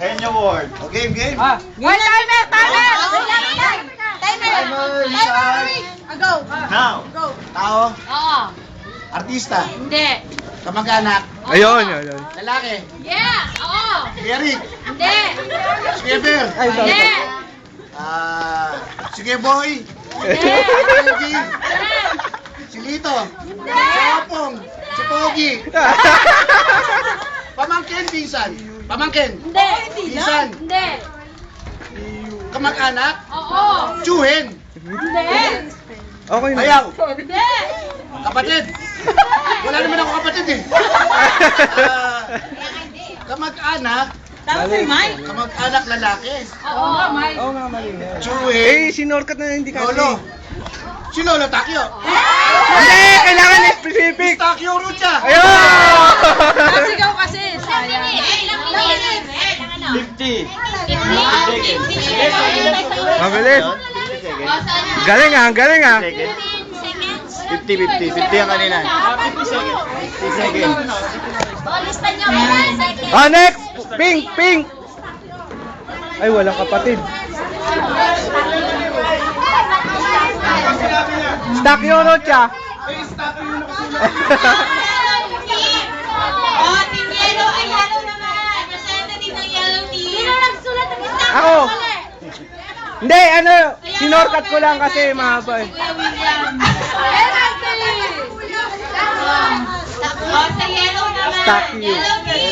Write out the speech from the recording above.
And your word. O, game, game. Timer! Timer, start. Go! Now. Go! Tao, Oo. artista, Hindi. kamag-anak, Ayun, yun. lalaki, Yeah! Oo. si Eric, Hindi. si Ever, Hindi. si Boy, Hindi. si Kelvin, Hindi. si Lito, si Opong, si Pogi, pamangkin, pinsan, pamangkin, Hindi. pinsan, Hindi. kamag-anak, Oo. tsuhin, Hindi. Okay na. bayaw, Hindi. kapatid. Wala naman ako kapatid eh. Kamag-anak, kamag-anak lalaki, Oo. Oo nga, mali na. tsuhin, sinorkat na hindi kasi. lolo. Si Lolo Takyo. Hindi, kailangan specific. Takyo Rucha. Ayun! Sigaw kasi, sayang. 50. Mabilis. Galing ah, galing ah. 50. 50 ang kanina. 50 seconds. Lista niyo. Ah, next! Pink, pink! Ay, walang kapatid. Stuck yung Rocha. Oh, team yellow ay yellow naman. Representative ng yellow team. Sino nagsulat ng isang Ako. Hindi, ano, sinorkat ko lang kasi mahaba eh. Kuya William. Oh, sa yellow naman. Stuck you. Yellow team.